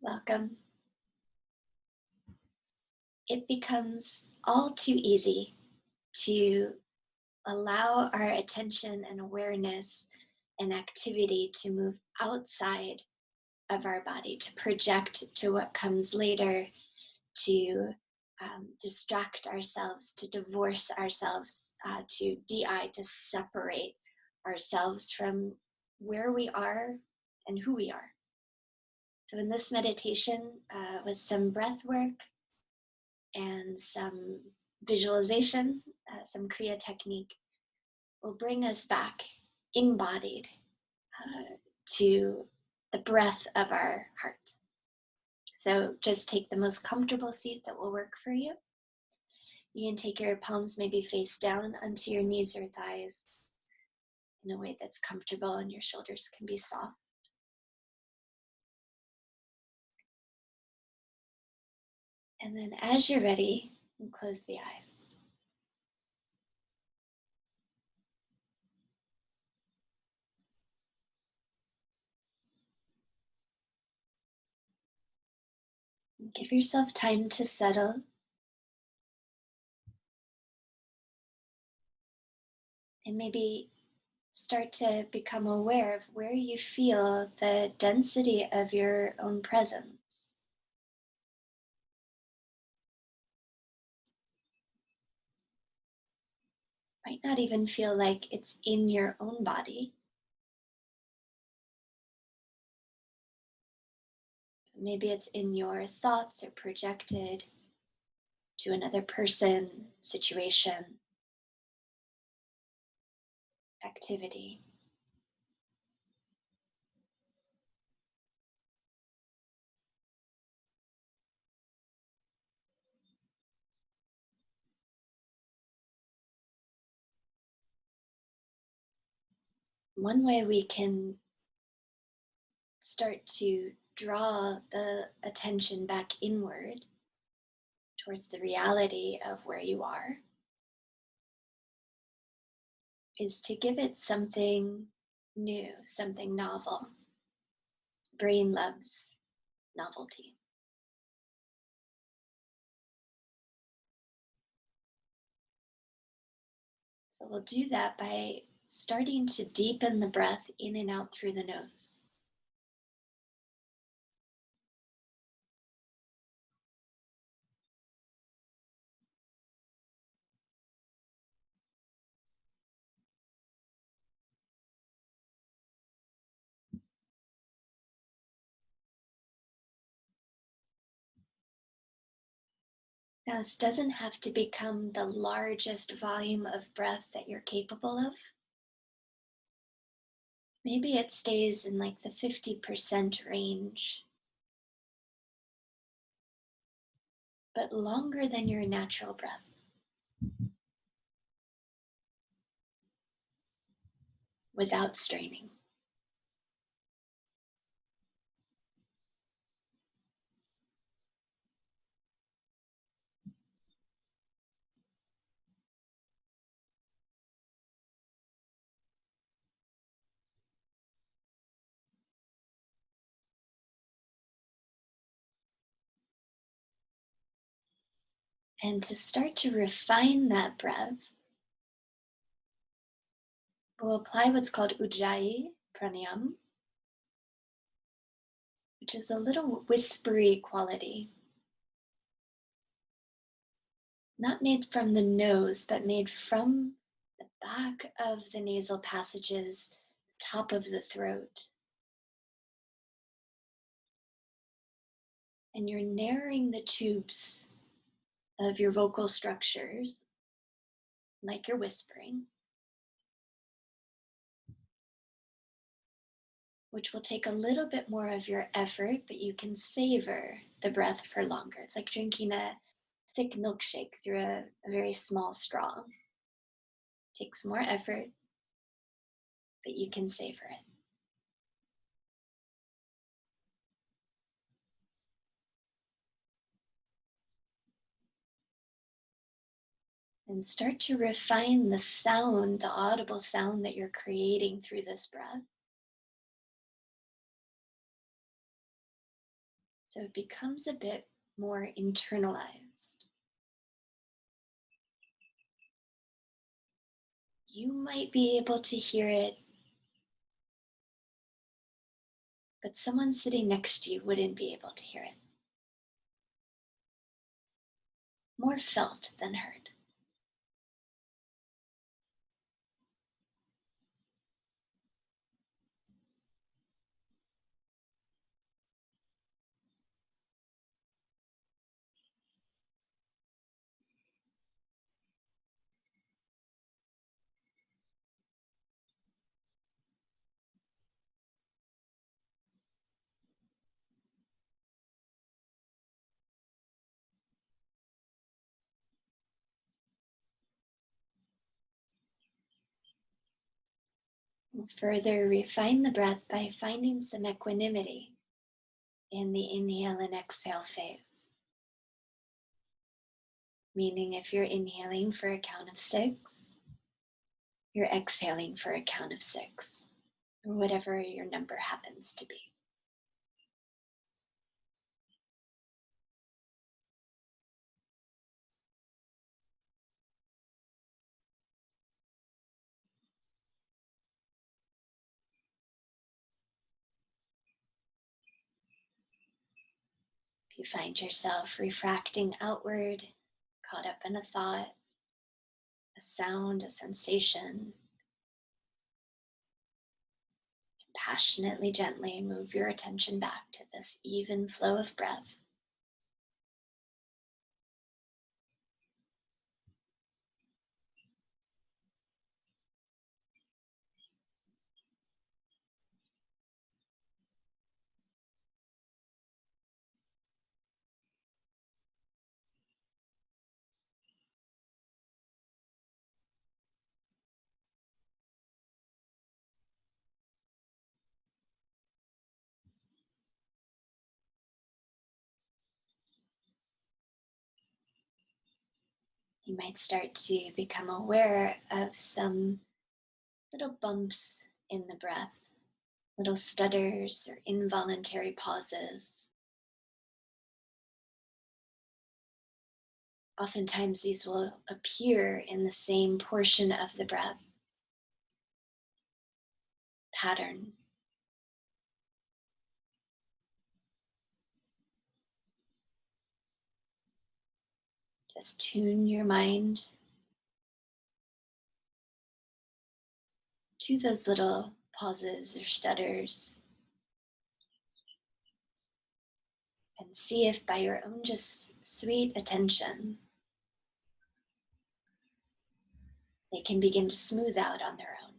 Welcome. It becomes all too easy to allow our attention and awareness and activity to move outside of our body, to project to what comes later, to distract ourselves, to divorce ourselves, to to separate ourselves from where we are and who we are. So, in this meditation, with some breath work, and some visualization, some Kriya technique will bring us back embodied to the breath of our heart. So just take the most comfortable seat that will work for you. You can take your palms maybe face down onto your knees or thighs in a way that's comfortable, and your shoulders can be soft. And then as you're ready, close the eyes. Give yourself time to settle, and maybe start to become aware of where you feel the density of your own presence. Might not even feel like it's in your own body. Maybe it's in your thoughts or projected to another person, situation, activity. One way we can start to draw the attention back inward towards the reality of where you are is to give it something new, something novel. Brain loves novelty. So we'll do that by starting to deepen the breath in and out through the nose. Now, this doesn't have to become the largest volume of breath that you're capable of. Maybe it stays in like the 50% range, but longer than your natural breath. Without straining. And to start to refine that breath, we'll apply what's called Ujjayi Pranayam, which is a little whispery quality. Not made from the nose, but made from the back of the nasal passages, top of the throat. And you're narrowing the tubes of your vocal structures, like you're whispering, which will take a little bit more of your effort, but you can savor the breath for longer. It's like drinking a thick milkshake through a very small straw. Takes more effort, but you can savor it. And start to refine the sound, the audible sound that you're creating through this breath. So So it becomes a bit more internalized. You might be able to hear it, but someone sitting next to you wouldn't be able to hear it. More felt than heard. We'll further refine the breath by finding some equanimity in the inhale and exhale phase. Meaning, if you're inhaling for a count of 6, you're exhaling for a count of 6, or whatever your number happens to be. If you find yourself refracting outward, caught up in a thought, a sound, a sensation, passionately, gently move your attention back to this even flow of breath. You might start to become aware of some little bumps in the breath, little stutters or involuntary pauses. Oftentimes, these will appear in the same portion of the breath pattern. Just tune your mind to those little pauses or stutters and see if, by your own just sweet attention, they can begin to smooth out on their own.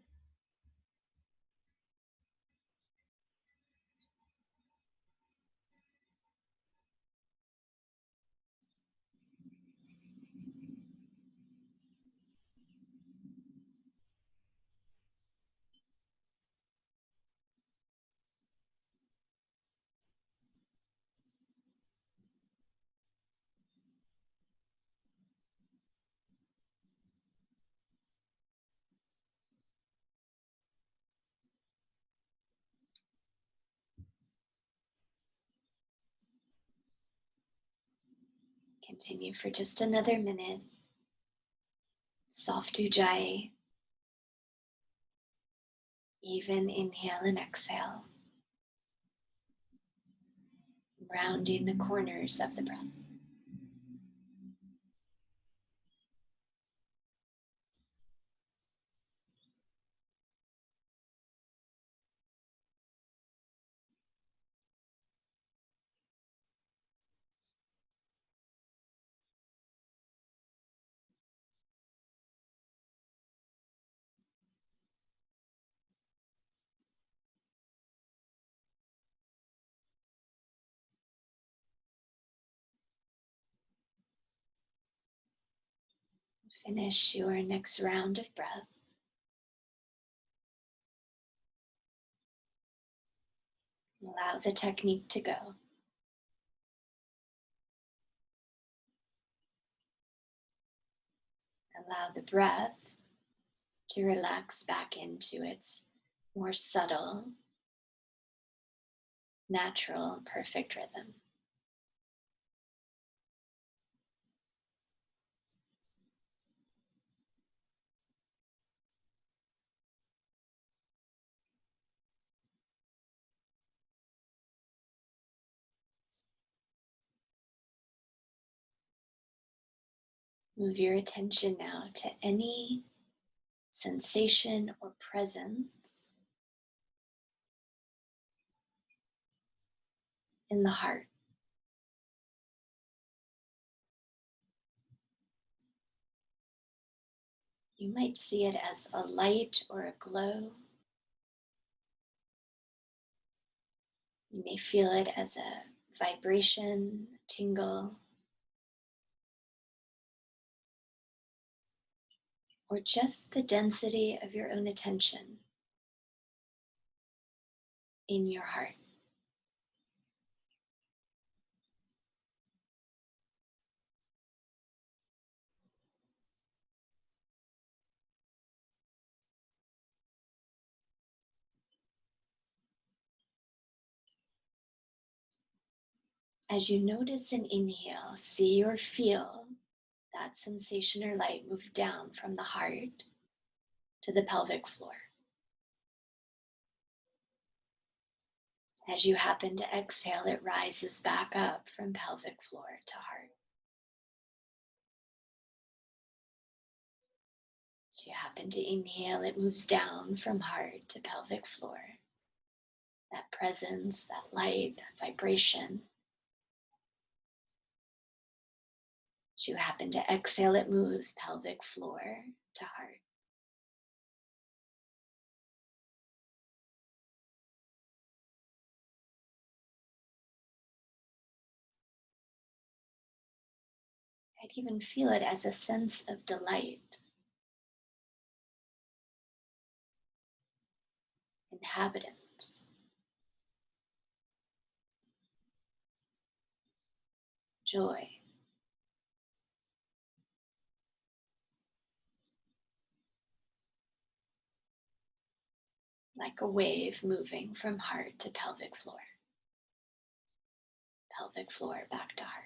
Continue for just another minute. Soft ujjayi. Even inhale and exhale. Rounding the corners of the breath. Finish your next round of breath. Allow the technique to go. Allow the breath to relax back into its more subtle, natural, perfect rhythm. Move your attention now to any sensation or presence in the heart. You might see it as a light or a glow. You may feel it as a vibration, tingle, or just the density of your own attention in your heart. As you notice an inhale, see or feel that sensation or light move down from the heart to the pelvic floor. As you happen to exhale, it rises back up from pelvic floor to heart. As you happen to inhale, it moves down from heart to pelvic floor. That presence, that light, that vibration. As you happen to exhale, it moves pelvic floor to heart. I'd even feel it as a sense of delight, inhabitants, joy. Like a wave moving from heart to pelvic floor back to heart.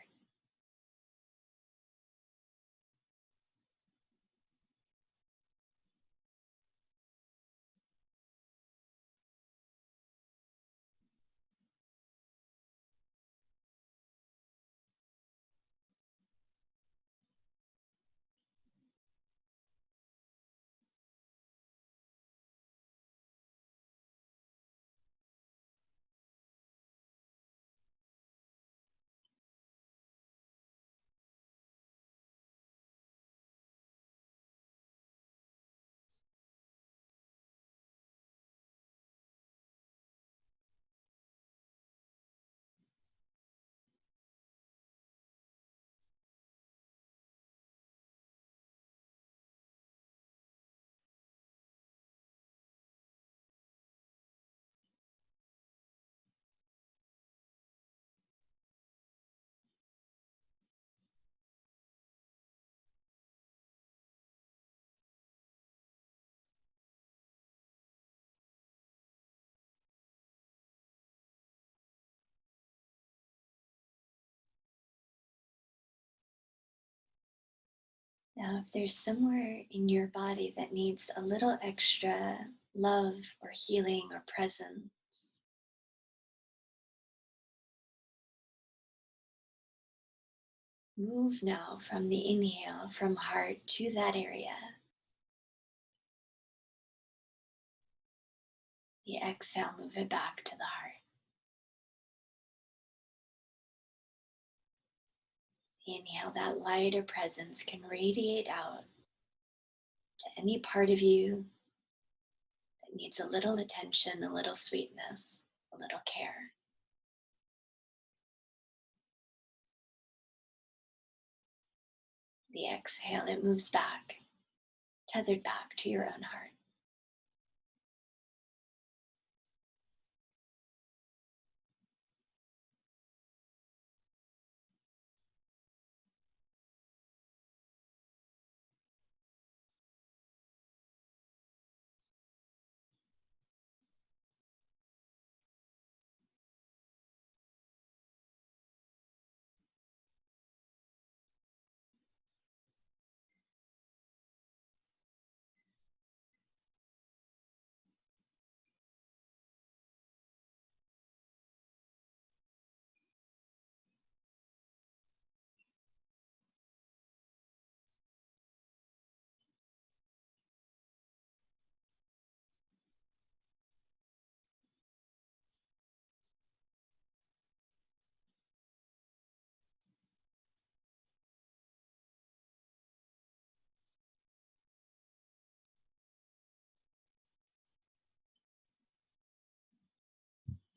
Now, if there's somewhere in your body that needs a little extra love or healing or presence, move now from the inhale from heart to that area. The exhale, move it back to the heart. The inhale, that light or presence can radiate out to any part of you that needs a little attention, a little sweetness, a little care. The exhale, it moves back, tethered back to your own heart.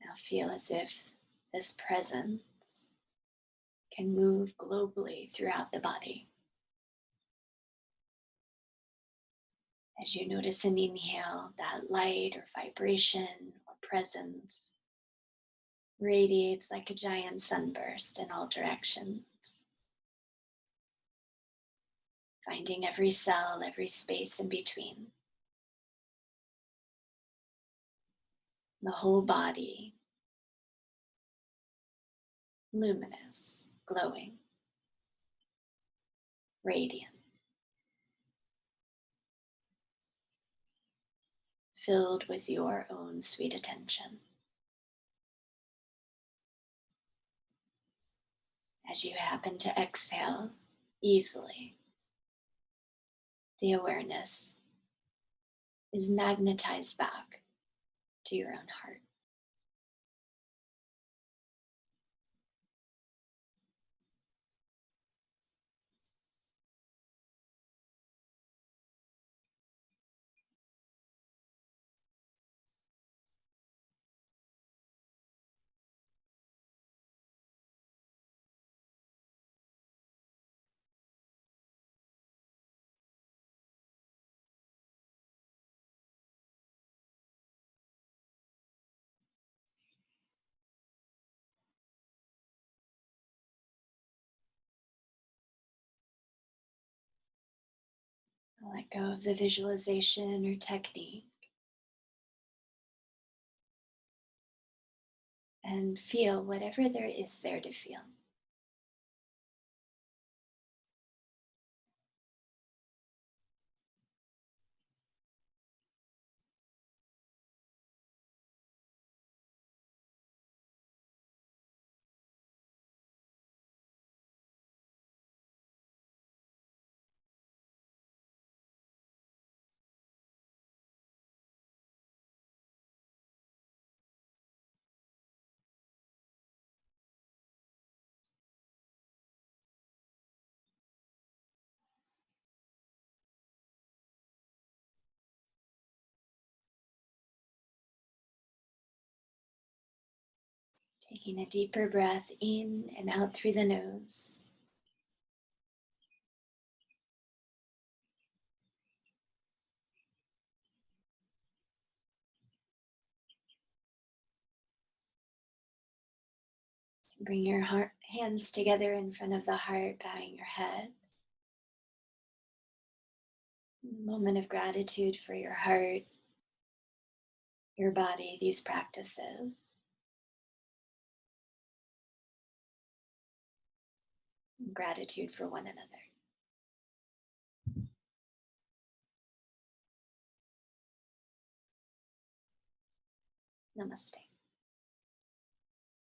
Now feel as if this presence can move globally throughout the body. As you notice an inhale, that light or vibration or presence radiates like a giant sunburst in all directions, finding every cell, every space in between. The whole body luminous, glowing, radiant, filled with your own sweet attention. As you happen to exhale easily, the awareness is magnetized back to your own heart. Let go of the visualization or technique and feel whatever there is there to feel. Taking a deeper breath in and out through the nose. Bring your hands together in front of the heart, bowing your head. Moment of gratitude for your heart, your body, these practices. Gratitude for one another. Namaste.